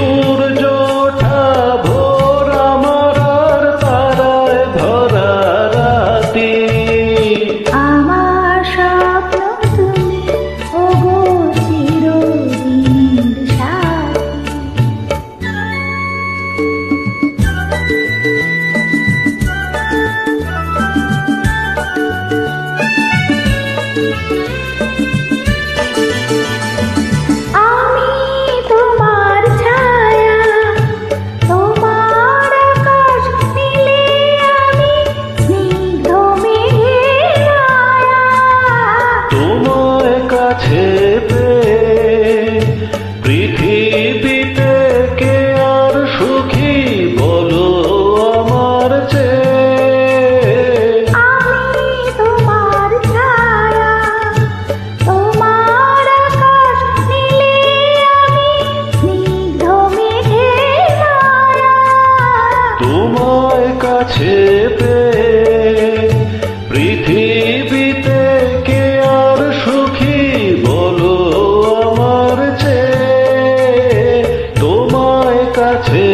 সূর্য ওঠা ভোর আমার আর তারায় ভরা রাতি। আমার স্বপ্ন তুমি ওগো চিরদিনের সাথী। আমি তোমার ছায়া, তোমার আকাশ নীলে আমি স্নিগ্ধ মেঘের ছায়া। তোমায় কাছে পেয়ে পৃথিবীতে কে আর সুখী বলো আমার চেয়ে। আমি তোমার ছায়া, তোমার আকাশ নীলে আমি স্নিগ্ধ মেঘের ছায়া। তোমায় কাছে পেয়ে পৃথিবীতে কে আর সুখী বলো আমার চেয়ে। তোমায় কাছে